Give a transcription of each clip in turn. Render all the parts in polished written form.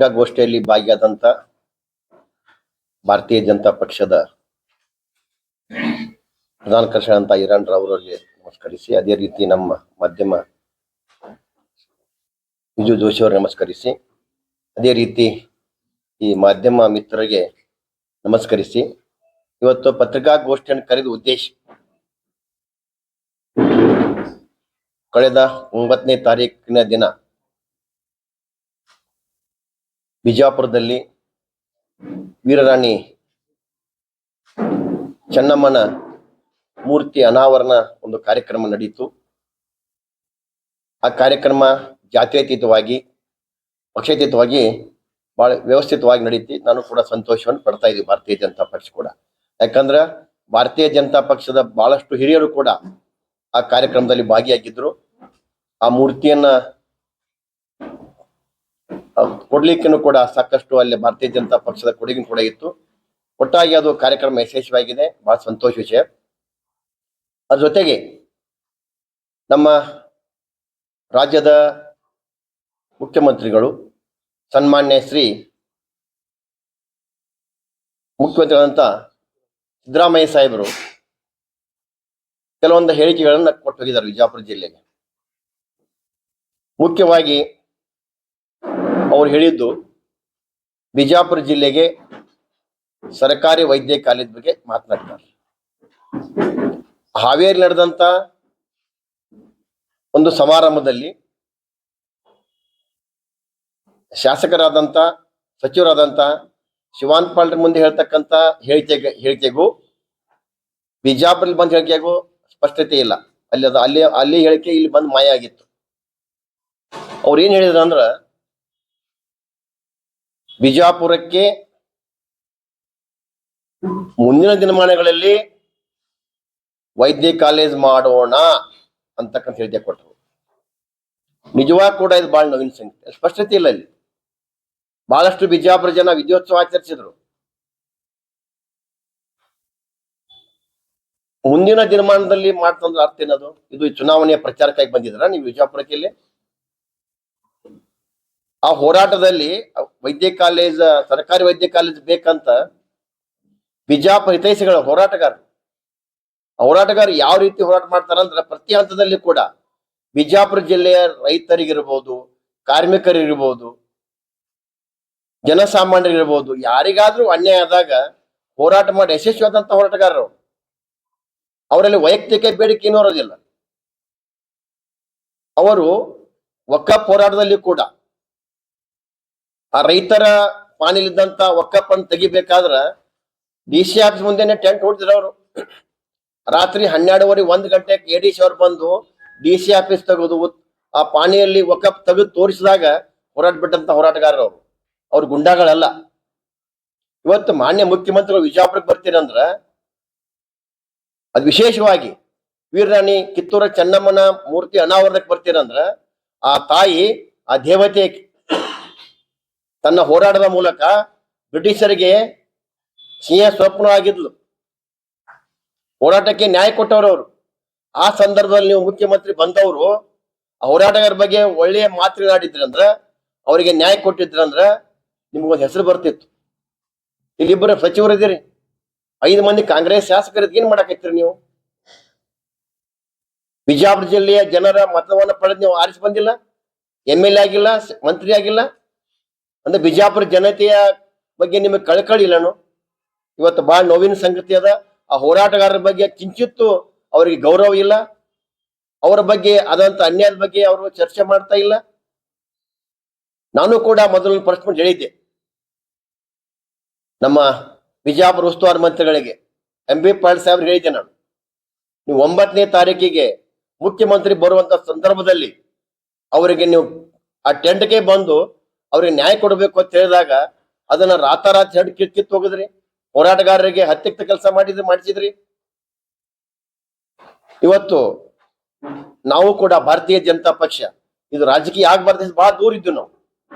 ಪತ್ರಿಕಾಗೋಷ್ಠಿಯಲ್ಲಿ ಭಾಗಿಯಾದಂತ ಭಾರತೀಯ ಜನತಾ ಪಕ್ಷದ ಪ್ರಧಾನ ಕಾರ್ಯದರ್ಶಿ ಈರಣ್ಣ ಅವರಿಗೆ ನಮಸ್ಕರಿಸಿ, ಅದೇ ರೀತಿ ನಮ್ಮ ಮಾಧ್ಯಮ ವಿಜು ಜೋಶಿ ಅವರು ನಮಸ್ಕರಿಸಿ, ಅದೇ ರೀತಿ ಈ ಮಾಧ್ಯಮ ಮಿತ್ರರಿಗೆ ನಮಸ್ಕರಿಸಿ, ಇವತ್ತು ಪತ್ರಿಕಾಗೋಷ್ಠಿಯನ್ನು ಕರೆದ ಉದ್ದೇಶ ಕಳೆದ 9ನೇ ತಾರೀಕಿನ ದಿನ ಬಿಜಾಪುರದಲ್ಲಿ ವೀರರಾಣಿ ಚೆನ್ನಮ್ಮನ ಮೂರ್ತಿ ಅನಾವರಣ ಒಂದು ಕಾರ್ಯಕ್ರಮ ನಡೆಯಿತು. ಆ ಕಾರ್ಯಕ್ರಮ ಜಾತ್ಯತೀತವಾಗಿ ಪಕ್ಷಾತೀತವಾಗಿ ಬಹಳ ವ್ಯವಸ್ಥಿತವಾಗಿ ನಡೀತಿ. ನಾನು ಕೂಡ ಸಂತೋಷವನ್ನು ಪಡ್ತಾ ಇದ್ದೀವಿ, ಭಾರತೀಯ ಜನತಾ ಪಕ್ಷ ಕೂಡ. ಯಾಕಂದ್ರೆ ಭಾರತೀಯ ಜನತಾ ಪಕ್ಷದ ಬಹಳಷ್ಟು ಹಿರಿಯರು ಕೂಡ ಆ ಕಾರ್ಯಕ್ರಮದಲ್ಲಿ ಭಾಗಿಯಾಗಿದ್ರು. ಆ ಮೂರ್ತಿಯನ್ನ ಕೊಡ್ಲಿಕ್ಕೂ ಕೂಡ ಸಾಕಷ್ಟು ಅಲ್ಲಿ ಭಾರತೀಯ ಜನತಾ ಪಕ್ಷದ ಕೊಡುಗೆ ಕೂಡ ಇತ್ತು. ಒಟ್ಟಾಗಿ ಅದು ಕಾರ್ಯಕ್ರಮ ಯಶಸ್ವಿಯಾಗಿದೆ, ಬಹಳ ಸಂತೋಷ ವಿಷಯ. ಅದ್ರ ಜೊತೆಗೆ ನಮ್ಮ ರಾಜ್ಯದ ಮುಖ್ಯಮಂತ್ರಿಗಳು ಸನ್ಮಾನ್ಯ ಶ್ರೀ ಮುಖ್ಯಮಂತ್ರಿಗಳಂತ ಸಿದ್ದರಾಮಯ್ಯ ಸಾಹೇಬರು ಕೆಲವೊಂದು ಹೇಳಿಕೆಗಳನ್ನ ಕೊಟ್ಟು ಹೋಗಿದ್ದಾರೆ ವಿಜಯಪುರ ಜಿಲ್ಲೆಗೆ. ಮುಖ್ಯವಾಗಿ ಅವ್ರು ಹೇಳಿದ್ದು ಬಿಜಾಪುರ ಜಿಲ್ಲೆಗೆ ಸರ್ಕಾರಿ ವೈದ್ಯ ಕಾಲೇಜ್ ಬಗ್ಗೆ ಮಾತನಾಡ್ತಾರೆ. ಹಾವೇರಿ ನಡೆದಂತ ಒಂದು ಸಮಾರಂಭದಲ್ಲಿ ಶಾಸಕರಾದಂತ ಸಚಿವರಾದಂತ ಶಿವಾನಂದ ಪಾಲ್ರ ಮುಂದೆ ಹೇಳ್ತಕ್ಕಂತ ಹೇಳಿಕೆಗೂ ಬಿಜಾಪುರಲ್ಲಿ ಬಂದ ಹೇಳಿಕೆಗೂ ಸ್ಪಷ್ಟತೆ ಇಲ್ಲ. ಅಲ್ಲಿ ಹೇಳಿಕೆ ಇಲ್ಲಿ ಬಂದು ಮಾಯ ಆಗಿತ್ತು. ಅವ್ರು ಏನ್ ಹೇಳಿದ್ರು ಅಂದ್ರ, ಬಿಜಾಪುರಕ್ಕೆ ಮುಂದಿನ ದಿನಮಾನಗಳಲ್ಲಿ ವೈದ್ಯ ಕಾಲೇಜ್ ಮಾಡೋಣ ಅಂತಕ್ಕಂಥ ಹೇಳಿಕೆ ಕೊಟ್ಟರು. ನಿಜವಾಗಿ ಕೂಡ ಇದು ಬಹಳ ನವೀನ ಸಂಗತಿ, ಸ್ಪಷ್ಟತೆ ಇಲ್ಲ. ಇಲ್ಲಿ ಬಹಳಷ್ಟು ಬಿಜಾಪುರ ಜನ ವಿಜಯೋತ್ಸವ ಆಚರಿಸಿದ್ರು. ಮುಂದಿನ ದಿನಮಾನದಲ್ಲಿ ಮಾಡ್ತಂದ್ರೆ ಅರ್ಥ ಏನದು? ಇದು ಚುನಾವಣೆಯ ಪ್ರಚಾರಕ್ಕಾಗಿ ಬಂದಿದ್ರ ನೀವು ವಿಜಾಪುರಕ್ಕೆ? ಇಲ್ಲಿ ಆ ಹೋರಾಟದಲ್ಲಿ ವೈದ್ಯ ಕಾಲೇಜ್, ಸರ್ಕಾರಿ ವೈದ್ಯ ಕಾಲೇಜ್ ಬೇಕಂತ ಬಿಜಾಪುರ ಹಿತೈಷಿಗಳ ಹೋರಾಟಗಾರರು ಯಾವ ರೀತಿ ಹೋರಾಟ ಮಾಡ್ತಾರಂದ್ರೆ, ಪ್ರತಿ ಹಂತದಲ್ಲಿ ಕೂಡ ಬಿಜಾಪುರ ಜಿಲ್ಲೆಯ ರೈತರಿಗಿರ್ಬೋದು, ಕಾರ್ಮಿಕರಿಗಿರ್ಬೋದು, ಜನಸಾಮಾನ್ಯರಿಗಿರ್ಬೋದು, ಯಾರಿಗಾದ್ರೂ ಅನ್ಯಾಯ ಆದಾಗ ಹೋರಾಟ ಮಾಡಿ ಯಶಸ್ವಿಯಾದಂತ ಹೋರಾಟಗಾರರು. ಅವರಲ್ಲಿ ವೈಯಕ್ತಿಕ ಬೇಡಿಕೆ ಏನೂ ಇರೋದಿಲ್ಲ. ಅವರು ವಕಫ್ ಹೋರಾಟದಲ್ಲಿ ಕೂಡ ಆ ರೈತರ ಪಾಣಿಲಿದ್ದಂತ ವಕಫ್ ಅನ್ನು ತೆಗಿಬೇಕಾದ್ರ DC ಆಫೀಸ್ ಮುಂದೆನೆ ಟೆಂಟ್ ಹೊಡೆದಿದ್ರು. ಅವರು ರಾತ್ರಿ 12:30 1 ಗಂಟೆಗೆ ADC ಅವ್ರು ಬಂದು DC ಆಫೀಸ್ ತೆಗೆದು ಆ ಪಾಣಿಯಲ್ಲಿ ವಕಫ್ ತೆಗೆದು ತೋರಿಸಿದಾಗ ಹೋರಾಟ ಬಿಟ್ಟಂತ ಹೋರಾಟಗಾರರು ಅವ್ರು ಗುಂಡಾಗಳಲ್ಲ. ಇವತ್ತು ಮಾನ್ಯ ಮುಖ್ಯಮಂತ್ರಿಗಳು ವಿಜಯಪುರಕ್ಕೆ ಬರ್ತೀರಂದ್ರ ಅದು ವಿಶೇಷವಾಗಿ ವೀರರಾಣಿ ಕಿತ್ತೂರ ಚೆನ್ನಮ್ಮನ ಮೂರ್ತಿ ಅನಾವರಣಕ್ಕೆ ಬರ್ತೀರಂದ್ರ ಆ ತಾಯಿ, ಆ ದೇವತೆ ತನ್ನ ಹೋರಾಟದ ಮೂಲಕ ಬ್ರಿಟಿಷರಿಗೆ ಸಿಂಹ ಸ್ವಪ್ನ ಆಗಿದ್ಲು. ಹೋರಾಟಕ್ಕೆ ನ್ಯಾಯ ಕೊಟ್ಟವರು ಅವರು. ಆ ಸಂದರ್ಭದಲ್ಲಿ ನೀವು ಮುಖ್ಯಮಂತ್ರಿ ಬಂದವರು ಆ ಹೋರಾಟಗಾರ ಬಗ್ಗೆ ಒಳ್ಳೆಯ ಮಾತನಾಡಿದ್ರಂದ್ರ, ಅವರಿಗೆ ನ್ಯಾಯ ಕೊಟ್ಟಿದ್ರಂದ್ರ ನಿಮ್ಗೊಂದು ಹೆಸರು ಬರ್ತಿತ್ತು. ಇಲ್ಲಿಬ್ಬರು ಸಚಿವರು ಇದ್ದೀರಿ, 5 ಮಂದಿ ಕಾಂಗ್ರೆಸ್ ಶಾಸಕರಿಗೆ ಏನ್ ಮಾಡಾಕತ್ತೀರಿ ನೀವು? ಬಿಜಾಪುರ ಜಿಲ್ಲೆಯ ಜನರ ಮತವನ್ನ ಪಡೆದು ನೀವು ಆರಿಸಿ ಬಂದಿಲ್ಲ, MLA ಆಗಿಲ್ಲ, ಮಂತ್ರಿ ಆಗಿಲ್ಲ ಅಂದ್ರೆ ಬಿಜಾಪುರ ಜನತೆಯ ಬಗ್ಗೆ ನಿಮಗೆ ಕಳಕಳಿ ಇಲ್ಲನು? ಇವತ್ತು ಬಹಳ ನೋವಿನ ಸಂಗತಿ ಅದ. ಆ ಹೋರಾಟಗಾರರ ಬಗ್ಗೆ ಕಿಂಚಿತ್ತು ಅವರಿಗೆ ಗೌರವ ಇಲ್ಲ. ಅವರ ಬಗ್ಗೆ ಆದಂತ ಅನ್ಯಾಯದ ಬಗ್ಗೆ ಅವರು ಚರ್ಚೆ ಮಾಡ್ತಾ ಇಲ್ಲ. ನಾನು ಕೂಡ ಮೊದಲ ಪ್ರಶ್ನೆ ಹೇಳಿದ್ದೆ ನಮ್ಮ ಬಿಜಾಪುರ ಉಸ್ತುವಾರಿ ಮಂತ್ರಿಗಳಿಗೆ, MB ಪಾಟೀಲ್ ಸಾಹೇಬ್ರು ಹೇಳಿದ್ದೆ ನಾನು, ನೀವು 9ನೇ ತಾರೀಕಿಗೆ ಮುಖ್ಯಮಂತ್ರಿ ಬರುವಂತ ಸಂದರ್ಭದಲ್ಲಿ ಅವರಿಗೆ ನೀವು ಆ ಟೆಂಟ್ಗೆ ಬಂದು ಅವ್ರಿಗೆ ನ್ಯಾಯ ಕೊಡಬೇಕು ಅಂತ ಹೇಳಿದಾಗ ಅದನ್ನ ರಾತಾರಾತ್ರಿ ಹೆಡ್ ಕಿತ್ತು ಹೋಗಿದ್ರಿ. ಹೋರಾಟಗಾರರಿಗೆ ಹತ್ತಿಕ್ತ ಕೆಲಸ ಮಾಡಿಸಿದ್ರಿ. ಇವತ್ತು ನಾವು ಕೂಡ ಭಾರತೀಯ ಜನತಾ ಪಕ್ಷ ಇದು ರಾಜಕೀಯ ಆಗ್ಬಾರ್ದು, ಬಹಳ ದೂರ ಇದ್ದು ನಾವು.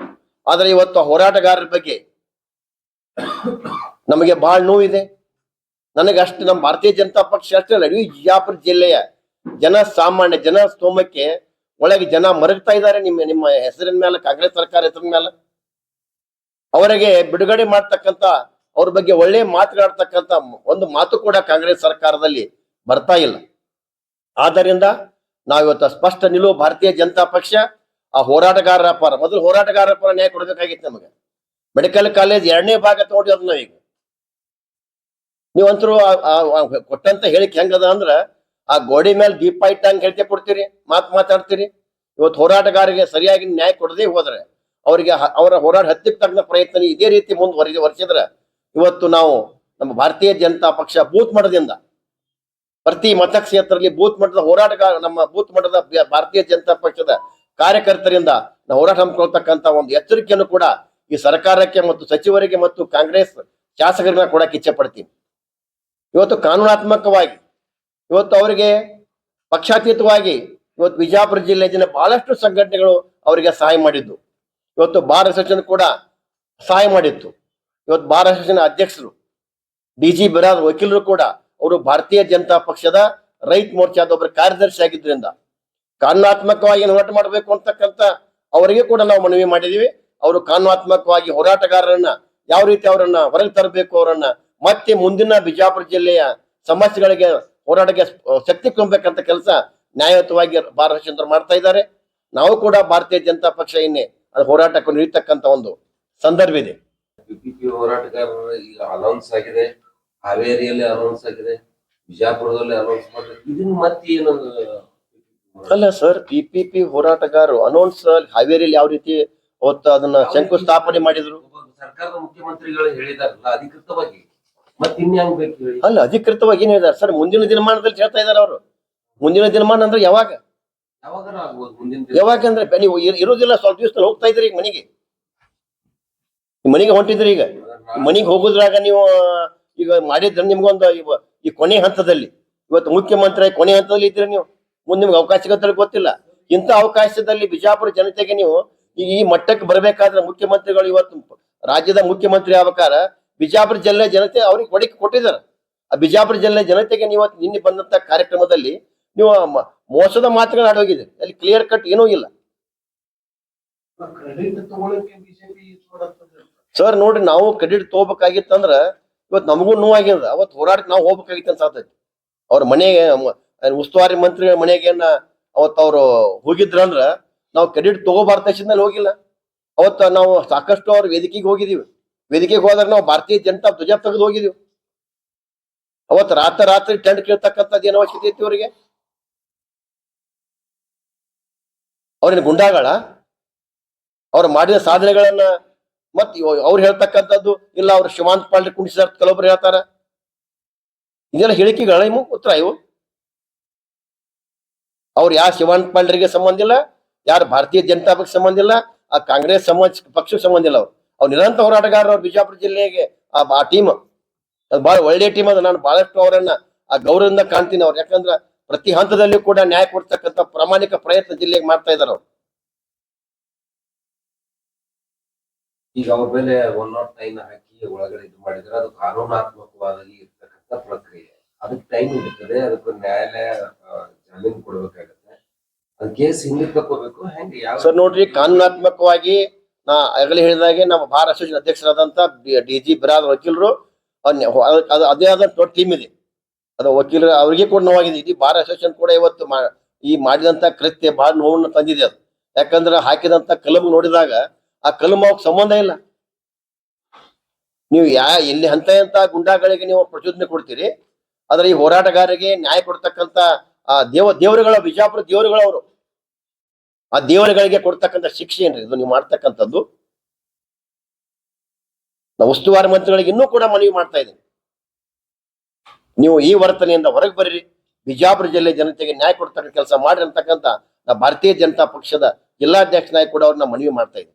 ಆದ್ರೆ ಇವತ್ತು ಹೋರಾಟಗಾರರ ಬಗ್ಗೆ ನಮಗೆ ಬಹಳ ನೋವಿದೆ. ನನಗೆ ಅಷ್ಟು ನಮ್ಮ ಭಾರತೀಯ ಜನತಾ ಪಕ್ಷ ಅಷ್ಟೇ ಅಲ್ಲ, ಇಡೀ ಬಿಜಾಪುರ ಜಿಲ್ಲೆಯ ಜನಸಾಮಾನ್ಯ ಜನ ಸ್ತೋಮಕ್ಕೆ ಒಳಗೆ ಜನ ಮರಗ್ತಾ ಇದ್ದಾರೆ ನಿಮ್ಮ ಹೆಸರಿನ ಮೇಲೆ, ಕಾಂಗ್ರೆಸ್ ಸರ್ಕಾರ ಹೆಸರಿನ ಮೇಲೆ. ಅವರಿಗೆ ಬಿಡುಗಡೆ ಮಾಡ್ತಕ್ಕಂತ ಅವ್ರ ಬಗ್ಗೆ ಒಳ್ಳೆ ಮಾತುಗಳಾಡ್ತಕ್ಕಂತ ಒಂದು ಮಾತು ಕೂಡ ಕಾಂಗ್ರೆಸ್ ಸರ್ಕಾರದಲ್ಲಿ ಬರ್ತಾ ಇಲ್ಲ. ಆದ್ದರಿಂದ ನಾವಿವತ್ತು ಸ್ಪಷ್ಟ ನಿಲುವು ಭಾರತೀಯ ಜನತಾ ಪಕ್ಷ ಆ ಹೋರಾಟಗಾರರ ಪರ, ಮೊದಲು ಹೋರಾಟಗಾರರ ಪರ ನ್ಯಾಯ ಕೊಡ್ಬೇಕಾಗಿತ್ತು ನಮಗೆ. ಮೆಡಿಕಲ್ ಕಾಲೇಜ್ 2ನೇ ಭಾಗ ತಗೊಂಡಿರೋದು ನಾವೀಗ. ನೀವಂತರೂ ಕೊಟ್ಟಂತ ಹೇಳಿಕೆ ಹೆಂಗದ ಅಂದ್ರ ಆ ಗೋಡೆ ಮೇಲೆ ದೀಪ ಇಟ್ಟಂಗೆ ಹೇಳಿಕೆ ಕೊಡ್ತೀರಿ, ಮಾತಾಡ್ತೀರಿ. ಇವತ್ತು ಹೋರಾಟಗಾರರಿಗೆ ಸರಿಯಾಗಿ ನ್ಯಾಯ ಕೊಡದೇ ಹೋದ್ರೆ ಅವರಿಗೆ ಅವರ ಹೋರಾಟ ಹತ್ತಿಕ್ಕೆ ತಕ್ಕ ಪ್ರಯತ್ನ ಇದೇ ರೀತಿ ಮುಂದುವರಿಸಿದ್ರೆ ಇವತ್ತು ನಾವು ನಮ್ಮ ಭಾರತೀಯ ಜನತಾ ಪಕ್ಷ ಬೂತ್ ಮಟ್ಟದಿಂದ ಪ್ರತಿ ಮತಕ್ಷೇತ್ರದಲ್ಲಿ ಬೂತ್ ಮಟ್ಟದ ಹೋರಾಟಗಾರ, ನಮ್ಮ ಬೂತ್ ಮಟ್ಟದ ಭಾರತೀಯ ಜನತಾ ಪಕ್ಷದ ಕಾರ್ಯಕರ್ತರಿಂದ ನಾವು ಹೋರಾಟ ಹಮ್ಮಿಕೊಳ್ತಕ್ಕಂತ ಒಂದು ಎಚ್ಚರಿಕೆಯನ್ನು ಕೂಡ ಈ ಸರ್ಕಾರಕ್ಕೆ ಮತ್ತು ಸಚಿವರಿಗೆ ಮತ್ತು ಕಾಂಗ್ರೆಸ್ ಶಾಸಕರಿಗೆ ಕೊಡಕ್ಕೆ ಇಚ್ಛೆ ಪಡ್ತೀನಿ. ಇವತ್ತು ಕಾನೂನಾತ್ಮಕವಾಗಿ ಇವತ್ತು ಅವರಿಗೆ ಪಕ್ಷಾತೀತವಾಗಿ ಇವತ್ತು ವಿಜಯಪುರ ಜಿಲ್ಲೆಯ ಬಹಳಷ್ಟು ಸಂಘಟನೆಗಳು ಅವರಿಗೆ ಸಹಾಯ ಮಾಡಿದ್ದು. ಇವತ್ತು ಬಾರ್ ಅಸೋಸಿಯೇಷನ್ ಕೂಡ ಸಹಾಯ ಮಾಡಿತ್ತು. ಇವತ್ತು ಬಾರ್ ಅಸೋಸಿಯೇಷನ್ ಅಧ್ಯಕ್ಷರು ಡಿಜಿ ಬಿರಾದ್ ವಕೀಲರು ಕೂಡ ಅವರು ಭಾರತೀಯ ಜನತಾ ಪಕ್ಷದ ರೈತ ಮೋರ್ಚಾದ ಒಬ್ಬರ ಕಾರ್ಯದರ್ಶಿ ಆಗಿದ್ದರಿಂದ ಕಾನೂನಾತ್ಮಕವಾಗಿ ಹೋರಾಟ ಮಾಡಬೇಕು ಅಂತಕ್ಕಂಥ ಅವರಿಗೆ ಕೂಡ ನಾವು ಮನವಿ ಮಾಡಿದೀವಿ. ಅವರು ಕಾನೂನಾತ್ಮಕವಾಗಿ ಹೋರಾಟಗಾರರನ್ನ ಯಾವ ರೀತಿ ಅವರನ್ನ ಹೊರಗೆ ತರಬೇಕು, ಅವರನ್ನ ಮತ್ತೆ ಮುಂದಿನ ಬಿಜಾಪುರ ಜಿಲ್ಲೆಯ ಸಮಸ್ಯೆಗಳಿಗೆ ಹೋರಾಟಕ್ಕೆ ಶಕ್ತಿ ತುಂಬಬೇಕಂತ ಕೆಲಸ ನ್ಯಾಯಯುತವಾಗಿ ಬಾರ್ ಅಸೋಸಿಯೇಷನ್ ಮಾಡ್ತಾ ಇದ್ದಾರೆ. ನಾವು ಕೂಡ ಭಾರತೀಯ ಜನತಾ ಪಕ್ಷ ಇನ್ನೇ ಅದು ಹೋರಾಟಕ್ಕೆ ನಿಲ್ತಕ್ಕಂತ ಒಂದು ಸಂದರ್ಭ ಇದೆ. ಪಿಪಿಪಿ ಹೋರಾಟಗಾರರ ಈಗ ಅನೌನ್ಸ್ ಆಗಿದೆ, ಹಾವೇರಿಯಲ್ಲಿ ಅನೌನ್ಸ್ ಆಗಿದೆ, ಬಿಜಾಪುರದಲ್ಲಿ ಅನೌನ್ಸ್ ಮಾಡಿದ್ರೆ ಇದನ್ನ ಮತ್ತೆ ಏನು ಅಲ್ಲ ಸರ್, ಪಿಪಿಪಿ ಹೋರಾಟಗಾರರು ಅನೌನ್ಸ್ ಹಾವೇರಿಯಲ್ಲಿ ಯಾವ ರೀತಿ ಅವತ್ತು ಅದನ್ನ ಶಂಕುಸ್ಥಾಪನೆ ಮಾಡಿದ್ರು? ಸರ್ಕಾರದ ಮುಖ್ಯಮಂತ್ರಿಗಳು ಹೇಳಿದಾರಲ್ಲ ಅಧಿಕೃತವಾಗಿ, ಮತ್ತೆ ಇನ್ಯಾಂಗ್ ಬೇಕು ಹೇಳಿ? ಅಲ್ಲ, ಅಧಿಕೃತವಾಗಿ ಏನ್ ಹೇಳಿದಾರೆ ಸರ್? ಮುಂದಿನ ದಿನಮಾನದಲ್ಲಿ ಹೇಳ್ತಾ ಇದಾರೆ ಅವರು. ಮುಂದಿನ ದಿನಮಾನ ಅಂದ್ರೆ ಯಾವಾಗ ಆಗ್ಬೋದು? ಮುಂದಿನ ಯಾವಾಗಂದ್ರೆ ನೀವು ಇರೋದಿಲ್ಲ, ಸ್ವಲ್ಪ ದಿವಸ ಹೋಗ್ತಾ ಇದ್ರಿ ಈಗ ಮನೆಗೆ ಹೊಂಟಿದ್ರಿ. ಈಗ ಮನೆಗೆ ಹೋಗುದ್ರಾಗ ನೀವು ಈಗ ಮಾಡಿದ್ರೆ ನಿಮ್ಗೊಂದು ಈ ಕೊನೆ ಹಂತದಲ್ಲಿ ಇವತ್ತು ಮುಖ್ಯಮಂತ್ರಿ ಕೊನೆ ಹಂತದಲ್ಲಿ ಇದ್ರೆ ನೀವು ಮುಂದೆ ನಿಮ್ಗೆ ಅವಕಾಶ ಸಿಗುತ್ತೆ ಗೊತ್ತಿಲ್ಲ. ಇಂಥ ಅವಕಾಶದಲ್ಲಿ ಬಿಜಾಪುರ ಜನತೆಗೆ ನೀವು ಈ ಮಟ್ಟಕ್ಕೆ ಬರಬೇಕಾದ್ರೆ ಮುಖ್ಯಮಂತ್ರಿಗಳು ಇವತ್ತು ರಾಜ್ಯದ ಮುಖ್ಯಮಂತ್ರಿ ಆಗ್ಬೇಕಾರ ಬಿಜಾಪುರ ಜಿಲ್ಲೆ ಜನತೆ ಅವ್ರಿಗೆ ಕೊಟ್ಟಿದ್ದಾರೆ. ಆ ಬಿಜಾಪುರ ಜಿಲ್ಲೆ ಜನತೆಗೆ ನೀವು ನಿನ್ನೆ ಬಂದಂತ ಕಾರ್ಯಕ್ರಮದಲ್ಲಿ ನೀವು ಮೋಸದ ಮಾತುಗಳು ಆಡೋಗಿದೆ. ಅಲ್ಲಿ ಕ್ಲಿಯರ್ ಕಟ್ ಏನೂ ಇಲ್ಲ ಸರ್. ನೋಡ್ರಿ, ನಾವು ಕ್ರೆಡಿಟ್ ತಗೋಬೇಕಾಗಿತ್ತಂದ್ರ ಇವತ್ತು ನಮಗೂ ನೋವಾಗ್ಯದ. ಅವತ್ತು ಹೋರಾಟಕ್ಕೆ ನಾವು ಹೋಗ್ಬೇಕಾಗಿತ್ತು ಅನ್ಸಾತೈತಿ. ಅವ್ರ ಮನೆಗೆ ಉಸ್ತುವಾರಿ ಮಂತ್ರಿ ಮನೆಗೆ ಅವತ್ತು ಅವ್ರು ಹೋಗಿದ್ರಂದ್ರ ನಾವು ಕ್ರೆಡಿಟ್ ತಗೋಬಾರ್ದ ತಕ್ಷಣ ಹೋಗಿಲ್ಲ. ಅವತ್ತ ನಾವು ಸಾಕಷ್ಟು ಅವ್ರ ವೇದಿಕೆಗೆ ಹೋಗಿದೀವಿ. ವೇದಿಕೆಗೆ ಹೋದ್ರೆ ನಾವು ಭಾರತೀಯ ಜನತಾ ಧ್ವಜ ತೆಗೆದು ಹೋಗಿದೀವಿ. ಅವತ್ತು ರಾತ್ರಿ ಟೆಂಟ್ ಕೇಳ್ತಕ್ಕಂಥದ್ದು ಏನೋ ಅವಶ್ಯಕತೆ ಇತ್ತು ಅವರಿಗೆ? ಅವ್ರೇನು ಗುಂಡಾಗಳ? ಅವ್ರು ಮಾಡಿದ ಸಾಧನೆಗಳನ್ನ ಮತ್ ಅವ್ರು ಹೇಳ್ತಕ್ಕಂಥದ್ದು ಇಲ್ಲ, ಅವ್ರು ಶಿವಾಂತ್ ಪಾಲ್ರಿ ಕುಣಿಸಿದಾರ ಕೆಲವೊಬ್ರು ಹೇಳ್ತಾರ. ಇದೆಲ್ಲ ಹೇಳಿಕೆಗಳ ಇವು ಉತ್ತರ ಇವು? ಅವ್ರು ಯಾರು ಶಿವಾಂತ್ ಪಾಲ್ರಿಗೆ ಸಂಬಂಧ ಇಲ್ಲ, ಯಾರು ಭಾರತೀಯ ಜನತಾ ಪಕ್ಷ ಸಂಬಂಧ ಇಲ್ಲ, ಆ ಕಾಂಗ್ರೆಸ್ ಪಕ್ಷಕ್ಕೆ ಸಂಬಂಧ ಇಲ್ಲ. ಅವ್ರು ನಿರಂತರ ಹೋರಾಟಗಾರರು. ಅವ್ರು ಬಿಜಾಪುರ ಜಿಲ್ಲೆಗೆ ಆ ಟೀಮ್ ಅದು ಬಹಳ ಒಳ್ಳೆ ಟೀಮ್ ಅದ. ನಾನು ಬಹಳಷ್ಟು ಅವರನ್ನ ಆ ಗೌರವದಿಂದ ಕಾಣ್ತೀನಿ ಅವ್ರು. ಯಾಕಂದ್ರ ಪ್ರತಿ ಹಂತದಲ್ಲಿಯೂ ಕೂಡ ನ್ಯಾಯ ಕೊಡ್ತಕ್ಕಂಥ ಪ್ರಾಮಾಣಿಕ ಪ್ರಯತ್ನ ಜಿಲ್ಲೆಗೆ ಮಾಡ್ತಾ ಇದಾರೆ ಅವ್ರು. ಈಗ ಅವ್ರ ಮೇಲೆ 109 ಹಾಕಿ ಒಳಗಡೆ ಇದು ಮಾಡಿದ್ರೆ ಅದು ಕಾನೂನಾತ್ಮಕವಾಗಿ ಇರ್ತಕ್ಕಂಥ ಪ್ರಕ್ರಿಯೆ. ಅದಕ್ಕೆ ಟೈಮ್ ಇರ್ತದೆ, ಅದಕ್ಕೆ ನ್ಯಾಯಾಲಯ ಜಾಮೀನು ಕೊಡ್ಬೇಕಾಗತ್ತೆ. ಅದ್ ಕೇಸ್ ಹಿಂದೆ ತಕೋಬೇಕು ಹೆಂಗೆ? ಸರ್ ನೋಡ್ರಿ, ಕಾನೂನಾತ್ಮಕವಾಗಿ ನಾ ಆಗಲೇ ಹೇಳಿದಾಗೆ ನಮ್ಮ ಬಾರ್ ಅಸೋಸಿಯೇಷನ್ ಅಧ್ಯಕ್ಷರಾದಂತ ಡಿಜಿ ಬಿರಾದ್ ವಕೀಲರು ಅದೇ ಆದ ದೊಡ್ಡ ಟೀಮ್ ಇದೆ. ಅದು ವಕೀಲರು ಅವ್ರಿಗೆ ಕೂಡ ನೋವಾಗಿದೆ. ಇದು ಬಾರ್ ಅಸೋಸಿಯೇಷನ್ ಕೂಡ ಇವತ್ತು ಈ ಮಾಡಿದಂತ ಕೃತ್ಯ ಬಹಳ ನೋವನ್ನು ತಂದಿದೆ ಅದು. ಯಾಕಂದ್ರೆ ಹಾಕಿದಂತ ಕಲಮ್ ನೋಡಿದಾಗ ಆ ಕಲಮ್ ಅವಕ್ಕೆ ಸಂಬಂಧ ಇಲ್ಲ. ನೀವು ಎಲ್ಲಿ ಎಂತ ಗುಂಡಾಗಳಿಗೆ ನೀವು ಪ್ರಚೋದನೆ ಕೊಡ್ತೀರಿ, ಆದ್ರೆ ಈ ಹೋರಾಟಗಾರರಿಗೆ ನ್ಯಾಯ ಕೊಡ್ತಕ್ಕಂತ ಆ ದೇವರುಗಳ ಬಿಜಾಪುರ ದೇವರುಗಳು ಅವರು. ಆ ದೇವರುಗಳಿಗೆ ಕೊಡ್ತಕ್ಕಂಥ ಶಿಕ್ಷೆ ಏನ್ರಿ ಇದು ನೀವು ಮಾಡ್ತಕ್ಕಂಥದ್ದು? ನಾವು ಉಸ್ತುವಾರಿ ಮಂತ್ರಿಗಳಿಗೆ ಇನ್ನೂ ಕೂಡ ಮನವಿ ಮಾಡ್ತಾ ಇದ್ದೀನಿ, ನೀವು ಈ ವರ್ತನೆಯಿಂದ ಹೊರಗೆ ಬರ್ರಿ, ಬಿಜಾಪುರ ಜಿಲ್ಲೆ ಜನತೆಗೆ ನ್ಯಾಯ ಕೊಡ್ತಕ್ಕಂಥ ಕೆಲಸ ಮಾಡ್ರಿ ಅಂತಕ್ಕಂಥ ಭಾರತೀಯ ಜನತಾ ಪಕ್ಷದ ಜಿಲ್ಲಾಧ್ಯಕ್ಷ ನಾಯಕ ಕೂಡ ಅವ್ರನ್ನ ಮನವಿ ಮಾಡ್ತಾ ಇದ್ದೀನಿ.